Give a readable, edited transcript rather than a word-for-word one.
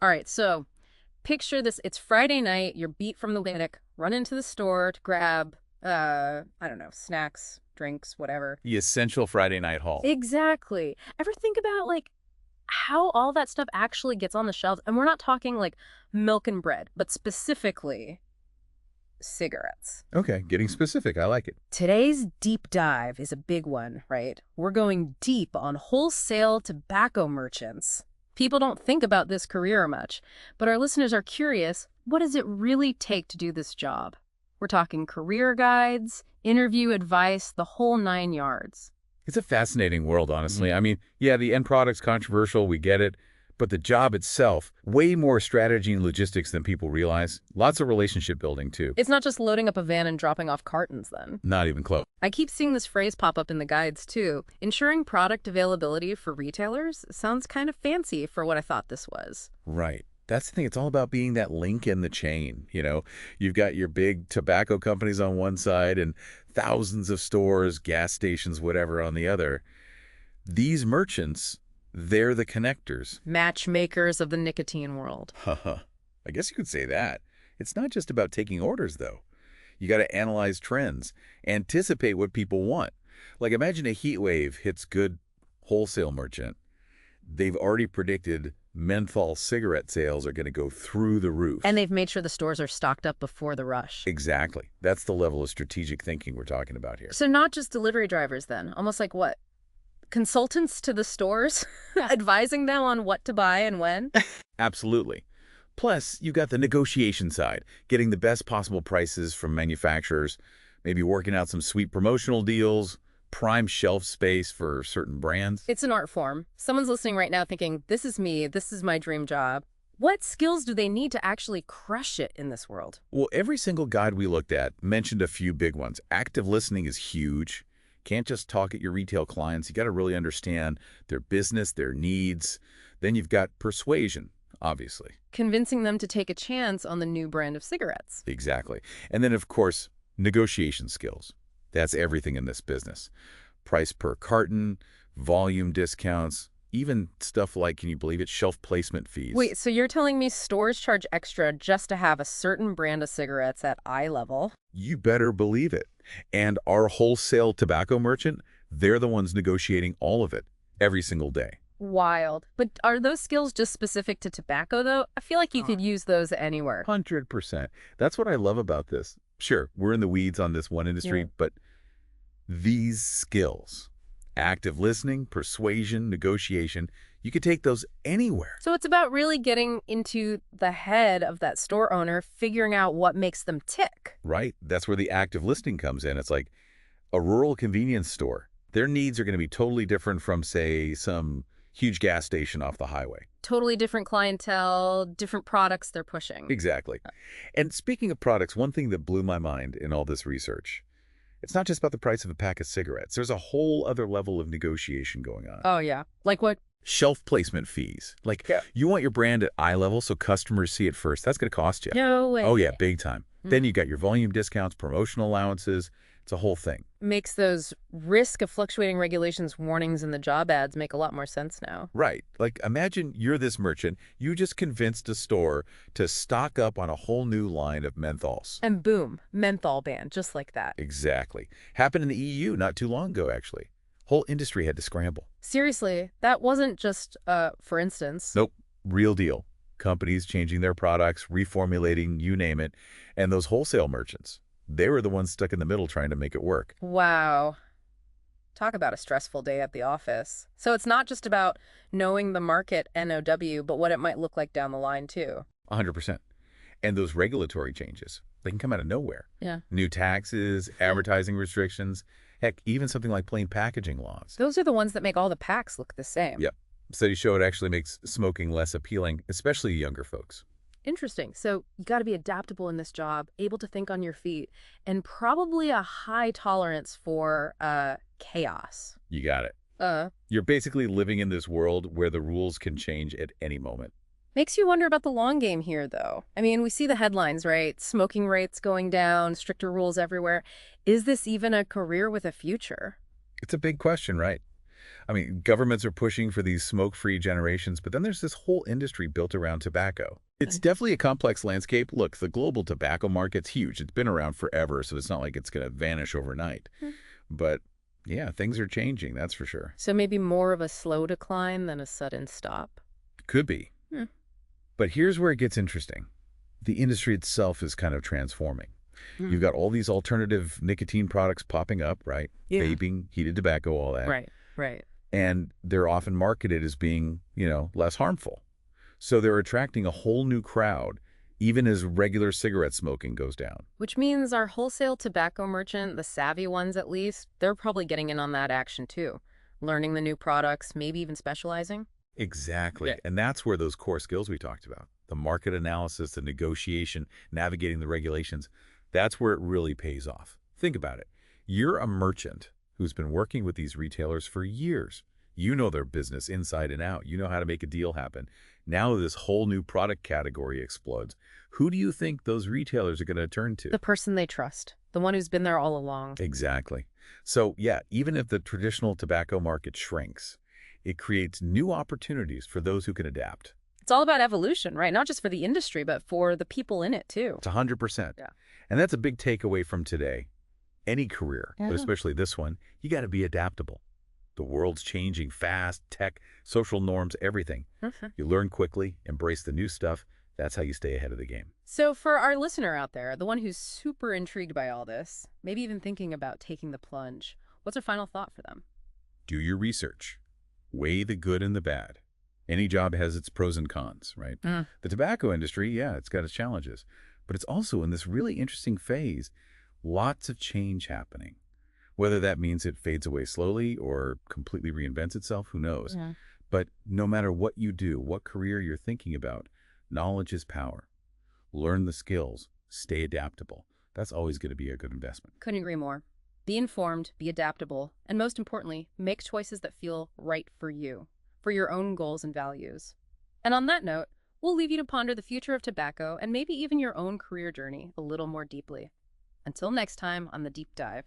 All right, so picture this. It's Friday night. You're beat from the picnic. Run into the store to grab, I don't know, snacks, drinks, whatever. The essential Friday night haul. Exactly. Ever think about, like, how all that stuff actually gets on the shelves? And we're not talking, like, milk and bread, but specifically cigarettes. Okay, getting specific. I like it. Today's deep dive is a big one, right? We're going deep on wholesale tobacco merchants. People don't think about this career much, but our listeners are curious, what does it really take to do this job? We're talking career guides, interview advice, the whole 9 yards. It's a fascinating world, honestly. I mean, yeah, the end product's controversial, we get it, but the job itself, way more strategy and logistics than people realize. Lots of relationship building, too. It's not just loading up a van and dropping off cartons, then. Not even close. I keep seeing this phrase pop up in the guides, too. Ensuring product availability for retailers sounds kind of fancy for what I thought this was. Right. That's the thing. It's all about being that link in the chain, You've got your big tobacco companies on one side and thousands of stores, gas stations, whatever on the other. These merchants, they're the connectors. Matchmakers of the nicotine world. Haha. I guess you could say that. It's not just about taking orders, though. You got to analyze trends, anticipate what people want. Like imagine a heat wave hits good wholesale merchant. They've already predicted menthol cigarette sales are going to go through the roof. And they've made sure the stores are stocked up before the rush. Exactly. That's the level of strategic thinking we're talking about here. So not just delivery drivers then, almost like what? Consultants to the stores, advising them on what to buy and when? Absolutely. Plus, you've got the negotiation side, getting the best possible prices from manufacturers, maybe working out some sweet promotional deals, prime shelf space for certain brands. It's an art form. Someone's listening right now thinking, this is me, this is my dream job. What skills do they need to actually crush it in this world? Well, every single guide we looked at mentioned a few big ones. Active listening is huge. Can't just talk at your retail clients. You got to really understand their business, their needs. Then you've got persuasion, obviously. Convincing them to take a chance on the new brand of cigarettes. Exactly. And then, of course, negotiation skills. That's everything in this business. Price per carton, volume discounts, even stuff like, can you believe it, shelf placement fees. Wait, so you're telling me stores charge extra just to have a certain brand of cigarettes at eye level? You better believe it. And our wholesale tobacco merchant, they're the ones negotiating all of it every single day. Wild. But are those skills just specific to tobacco, though? I feel like you could use those anywhere. 100%. That's what I love about this. Sure, we're in the weeds on this one industry, Yeah. but these skills, active listening, persuasion, negotiation, you could take those anywhere. So it's about really getting into the head of that store owner, figuring out what makes them tick. Right? That's where the active listening comes in. It's like a rural convenience store. Their needs are going to be totally different from, say, some huge gas station off the highway. Totally different clientele, different products they're pushing. Exactly. And speaking of products, one thing that blew my mind in all this research, it's not just about the price of a pack of cigarettes. There's a whole other level of negotiation going on. Oh, yeah. Like what? Shelf placement fees. Like, you want your brand at eye level so customers see it first. That's going to cost you. No way. Oh, yeah, big time. Then you got your volume discounts, promotional allowances. It's a whole thing. Makes those risk of fluctuating regulations warnings in the job ads make a lot more sense now. Right. Like, imagine you're this merchant. You just convinced a store to stock up on a whole new line of menthols. And boom, menthol ban, just like that. Exactly. Happened in the EU not too long ago, actually. Whole industry had to scramble. Seriously, that wasn't just, for instance. Nope. Real deal. Companies changing their products, reformulating, you name it. And those wholesale merchants, they were the ones stuck in the middle trying to make it work. Wow. Talk about a stressful day at the office. So it's not just about knowing the market NOW, but what it might look like down the line, too. 100%. And those regulatory changes, they can come out of nowhere. Yeah. New taxes, advertising restrictions, heck, even something like plain packaging laws. Those are the ones that make all the packs look the same. Yep. Studies show it actually makes smoking less appealing, especially to younger folks. Interesting. So you got to be adaptable in this job, able to think on your feet, and probably a high tolerance for chaos. You got it. You're basically living in this world where the rules can change at any moment. Makes you wonder about the long game here, though. I mean, we see the headlines, right? Smoking rates going down, stricter rules everywhere. Is this even a career with a future? It's a big question, right? I mean, governments are pushing for these smoke-free generations, but then there's this whole industry built around tobacco. It's definitely a complex landscape. Look, the global tobacco market's huge. It's been around forever, so it's not like it's going to vanish overnight. Hmm. But yeah, things are changing, that's for sure. So maybe more of a slow decline than a sudden stop. Could be. Hmm. But here's where it gets interesting. The industry itself is kind of transforming. Hmm. You've got all these alternative nicotine products popping up, right? Yeah. Vaping, heated tobacco, all that. Right. And they're often marketed as being, less harmful. So they're attracting a whole new crowd, even as regular cigarette smoking goes down. Which means our wholesale tobacco merchant, the savvy ones at least, they're probably getting in on that action too. Learning the new products, maybe even specializing. Exactly. Yeah. And that's where those core skills we talked about, the market analysis, the negotiation, navigating the regulations, that's where it really pays off. Think about it. You're a merchant who's been working with these retailers for years. You know their business inside and out. You know how to make a deal happen. Now this whole new product category explodes. Who do you think those retailers are going to turn to? The person they trust, the one who's been there all along. Exactly. So yeah, even if the traditional tobacco market shrinks, it creates new opportunities for those who can adapt. It's all about evolution, right? Not just for the industry, but for the people in it too. It's 100%. Yeah. And that's a big takeaway from today. Any career, Yeah. but especially this one, you got to be adaptable. The world's changing fast, tech, social norms, everything. You learn quickly, embrace the new stuff. That's how you stay ahead of the game. So for our listener out there, the one who's super intrigued by all this, maybe even thinking about taking the plunge, what's a final thought for them? Do your research. Weigh the good and the bad. Any job has its pros and cons, right? The tobacco industry, yeah, it's got its challenges. But it's also in this really interesting phase. Lots of change happening. Whether that means it fades away slowly or completely reinvents itself, who knows? Yeah. But no matter what you do, what career you're thinking about, knowledge is power. Learn the skills. Stay adaptable. That's always going to be a good investment. Couldn't agree more. Be informed, be adaptable, and most importantly, make choices that feel right for you, for your own goals and values. And on that note, we'll leave you to ponder the future of tobacco and maybe even your own career journey a little more deeply. Until next time on The Deep Dive.